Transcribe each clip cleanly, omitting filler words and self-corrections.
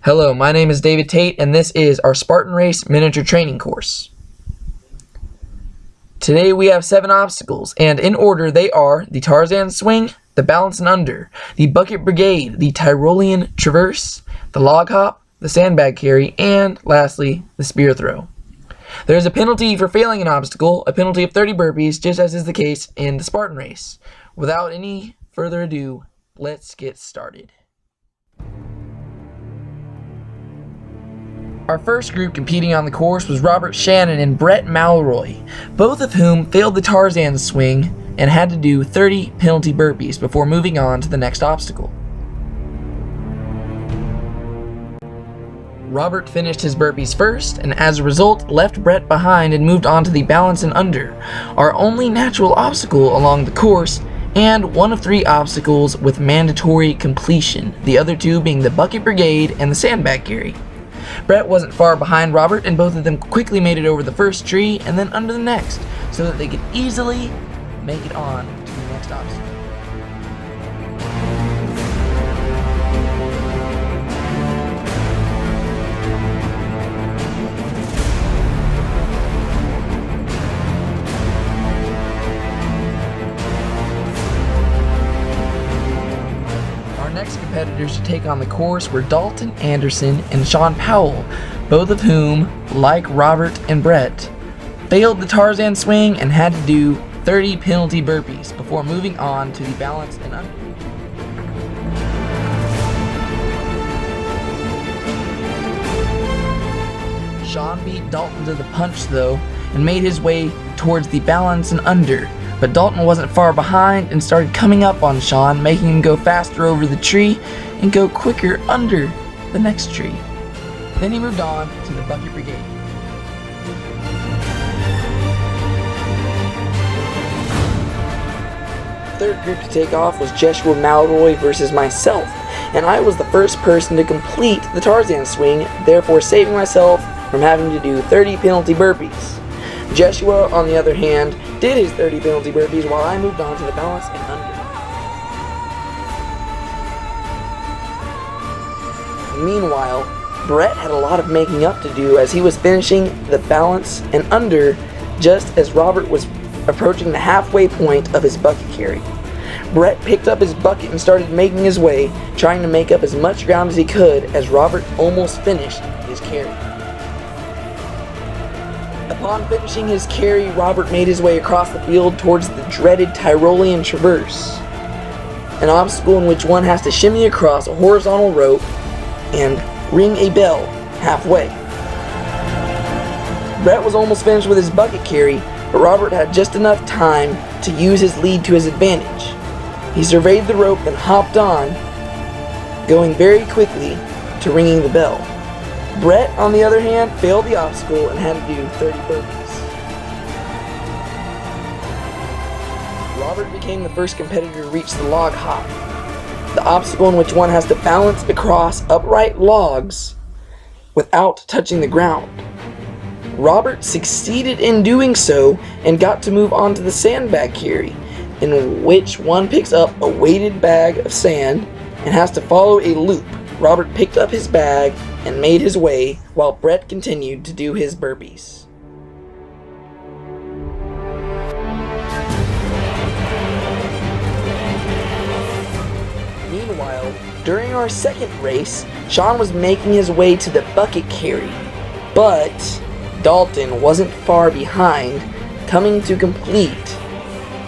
Hello, my name is David Tate, and this is our Spartan Race miniature training course. Today we have 7 obstacles, and in order they are the Tarzan Swing, the Balance and Under, the Bucket Brigade, the Tyrolean Traverse, the Log Hop, the Sandbag Carry, and lastly, the Spear Throw. There is a penalty for failing an obstacle, a penalty of 30 burpees, just as is the case in the Spartan Race. Without any further ado, let's get started. Our first group competing on the course was Robert Shannon and Brett Malroy, both of whom failed the Tarzan Swing and had to do 30 penalty burpees before moving on to the next obstacle. Robert finished his burpees first, and as a result left Brett behind and moved on to the Balance and Under, our only natural obstacle along the course, and one of 3 obstacles with mandatory completion, the other 2 being the Bucket Brigade and the Sandbag Carry. Brett wasn't far behind Robert, and both of them quickly made it over the first tree and then under the next, so that they could easily make it on to the next obstacle. Next competitors to take on the course were Dalton Anderson and Sean Powell, both of whom, like Robert and Brett, failed the Tarzan Swing and had to do 30 penalty burpees before moving on to the Balance and Under. Sean beat Dalton to the punch though and made his way towards the Balance and Under. But Dalton wasn't far behind and started coming up on Sean, making him go faster over the tree and go quicker under the next tree. Then he moved on to the Bucket Brigade. The third group to take off was Joshua Malroy versus myself, and I was the first person to complete the Tarzan Swing, therefore saving myself from having to do 30 penalty burpees. Joshua, on the other hand, did his 30 penalty burpees while I moved on to the Balance and Under. Meanwhile, Brett had a lot of making up to do as he was finishing the Balance and Under just as Robert was approaching the halfway point of his bucket carry. Brett picked up his bucket and started making his way, trying to make up as much ground as he could as Robert almost finished his carry. Upon finishing his carry, Robert made his way across the field towards the dreaded Tyrolean Traverse, an obstacle in which one has to shimmy across a horizontal rope and ring a bell halfway. Brett was almost finished with his bucket carry, but Robert had just enough time to use his lead to his advantage. He surveyed the rope and hopped on, going very quickly to ringing the bell. Brett, on the other hand, failed the obstacle and had to do 30 burpees. Robert became the first competitor to reach the log hop, the obstacle in which one has to balance across upright logs without touching the ground. Robert succeeded in doing so and got to move on to the Sandbag Carry, in which one picks up a weighted bag of sand and has to follow a loop. Robert picked up his bag and made his way while Brett continued to do his burpees. Meanwhile, during our second race, Sean was making his way to the bucket carry, but Dalton wasn't far behind, coming to complete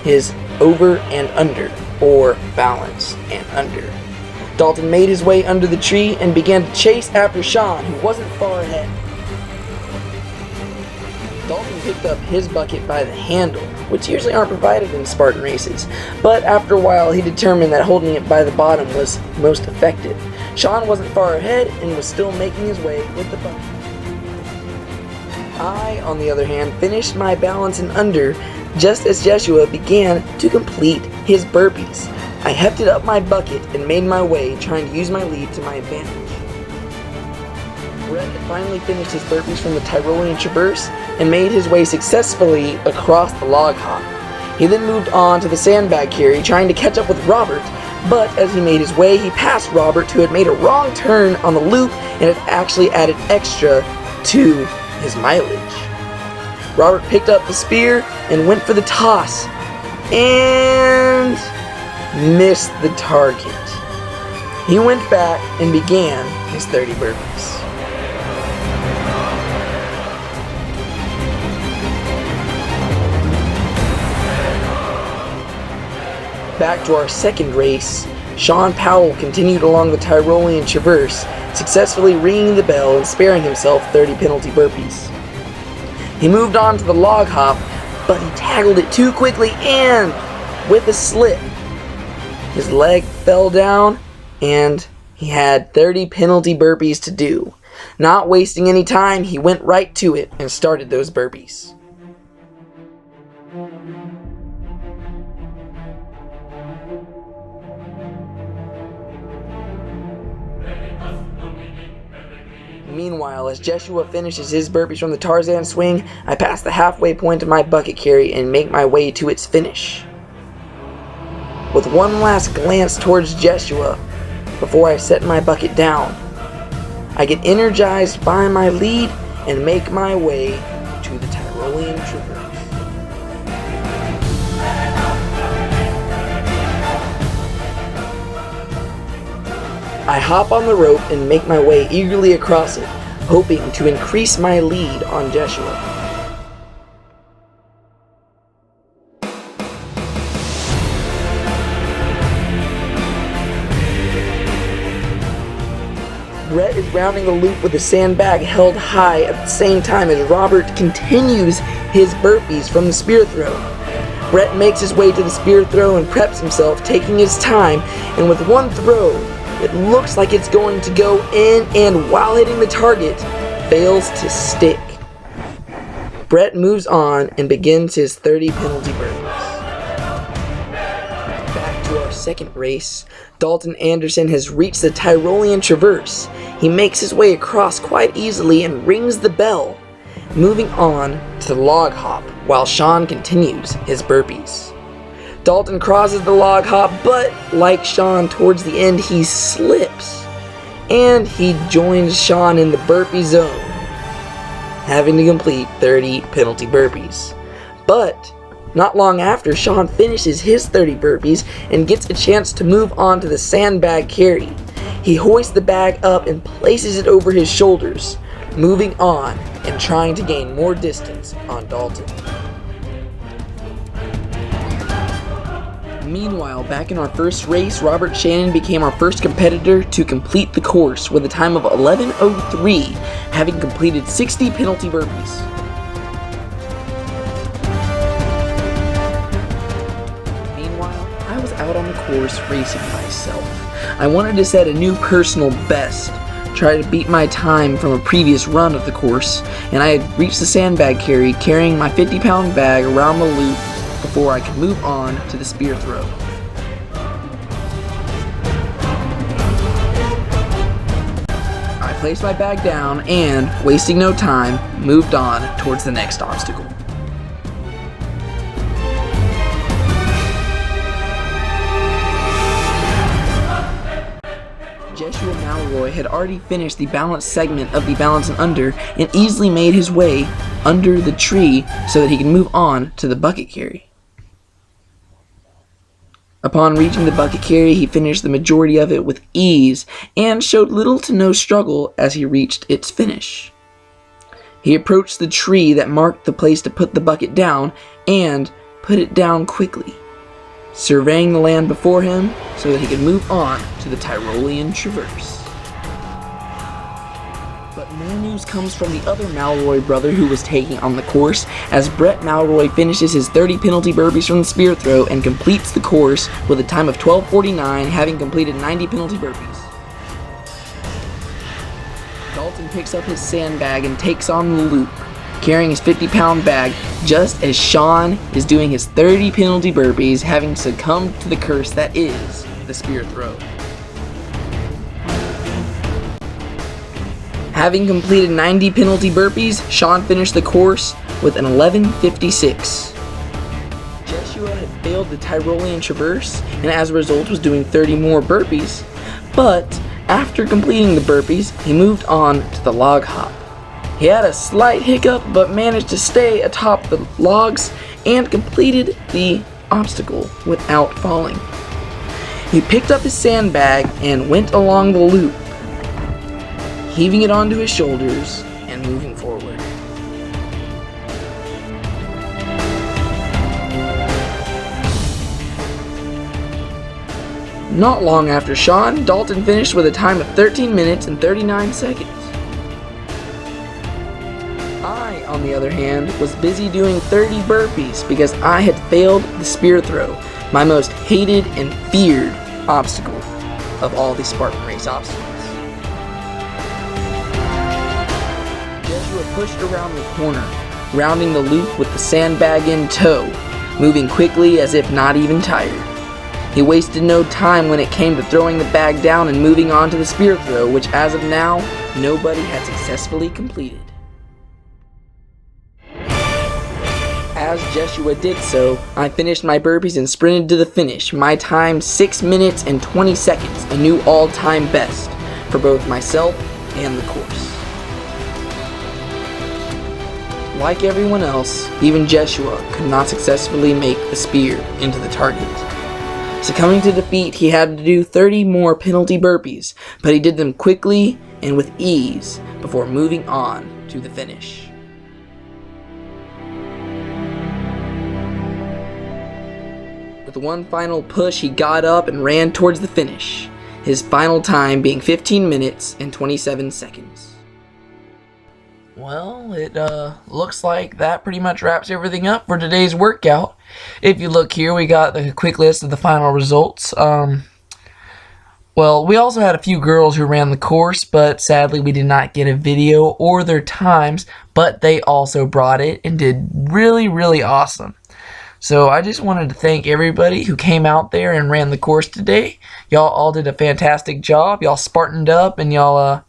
his over and under, or Balance and Under. Dalton made his way under the tree and began to chase after Sean, who wasn't far ahead. Dalton picked up his bucket by the handle, which usually aren't provided in Spartan races, but after a while he determined that holding it by the bottom was most effective. Sean wasn't far ahead and was still making his way with the bucket. I, on the other hand, finished my Balance and Under just as Joshua began to complete his burpees. I hefted up my bucket and made my way, trying to use my lead to my advantage. Brett had finally finished his burpees from the Tyrolean Traverse and made his way successfully across the log hop. He then moved on to the Sandbag Carry, trying to catch up with Robert, But as he made his way, he passed Robert, who had made a wrong turn on the loop and had actually added extra to his mileage. Robert picked up the spear and went for the toss and missed the target. He went back and began his 30 burpees. Back to our second race, Sean Powell continued along the Tyrolean Traverse, successfully ringing the bell and sparing himself 30 penalty burpees. He moved on to the log hop, but he tackled it too quickly and, with a slip, his leg fell down and he had 30 penalty burpees to do. Not wasting any time, he went right to it and started those burpees. Meanwhile, as Jeshua finishes his burpees from the Tarzan Swing, I pass the halfway point of my bucket carry and make my way to its finish. With one last glance towards Jeshua before I set my bucket down, I get energized by my lead and make my way to the Tyrolean Traverse. I hop on the rope and make my way eagerly across it, hoping to increase my lead on Jeshua. Brett is rounding the loop with the sandbag held high at the same time as Robert continues his burpees from the spear throw. Brett makes his way to the spear throw and preps himself, taking his time, and with one throw, it looks like it's going to go in, and while hitting the target, fails to stick. Brett moves on and begins his 30 penalty burpees. Back to our second race, Dalton Anderson has reached the Tyrolean Traverse. He makes his way across quite easily and rings the bell, moving on to the log hop while Sean continues his burpees. Dalton crosses the log hop, but like Sean towards the end, he slips, and he joins Sean in the burpee zone, having to complete 30 penalty burpees. But not long after, Sean finishes his 30 burpees and gets a chance to move on to the Sandbag Carry. He hoists the bag up and places it over his shoulders, moving on and trying to gain more distance on Dalton. Meanwhile, back in our first race, Robert Shannon became our first competitor to complete the course with a time of 11:03, having completed 60 penalty burpees. Meanwhile, I was out on the course racing myself. I wanted to set a new personal best, try to beat my time from a previous run of the course, and I had reached the sandbag carry, carrying my 50-pound bag around the loop before I could move on to the spear throw. I placed my bag down and, wasting no time, moved on towards the next obstacle. Jeshua Malroy had already finished the balance segment of the balance and under and easily made his way under the tree so that he could move on to the bucket carry. Upon reaching the bucket carry, he finished the majority of it with ease and showed little to no struggle as he reached its finish. He approached the tree that marked the place to put the bucket down and put it down quickly, surveying the land before him so that he could move on to the Tyrolean Traverse. But more news comes from the other Malroy brother who was taking on the course, as Brett Malroy finishes his 30 penalty burpees from the spear throw and completes the course with a time of 12:49, having completed 90 penalty burpees. Dalton picks up his sandbag and takes on the loop, carrying his 50-pound bag just as Sean is doing his 30 penalty burpees, having succumbed to the curse that is the spear throw. Having completed 90 penalty burpees, Sean finished the course with an 11:56. Jeshua had failed the Tyrolean Traverse and as a result was doing 30 more burpees, but after completing the burpees, he moved on to the log hop. He had a slight hiccup but managed to stay atop the logs and completed the obstacle without falling. He picked up his sandbag and went along the loop, heaving it onto his shoulders and moving forward. Not long after Sean, Dalton finished with a time of 13 minutes and 39 seconds. I, on the other hand, was busy doing 30 burpees because I had failed the spear throw, my most hated and feared obstacle of all the Spartan Race obstacles. Jeshua pushed around the corner, rounding the loop with the sandbag in tow, moving quickly as if not even tired. He wasted no time when it came to throwing the bag down and moving on to the spear throw, which as of now, nobody had successfully completed. As Jeshua did so, I finished my burpees and sprinted to the finish, my time 6 minutes and 20 seconds, a new all-time best for both myself and the course. Like everyone else, even Jeshua could not successfully make the spear into the target. Succumbing to defeat, he had to do 30 more penalty burpees, but he did them quickly and with ease before moving on to the finish. With one final push, he got up and ran towards the finish, his final time being 15 minutes and 27 seconds. Well, it looks like that pretty much wraps everything up for today's workout. If you look here, we got the quick list of the final results. Well, we also had a few girls who ran the course, but sadly we did not get a video or their times, but they also brought it and did really, really awesome. So I just wanted to thank everybody who came out there and ran the course today. Y'all all did a fantastic job. Y'all Spartaned up and y'all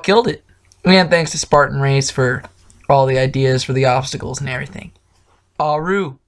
killed it. And thanks to Spartan Race for all the ideas for the obstacles and everything. Aru.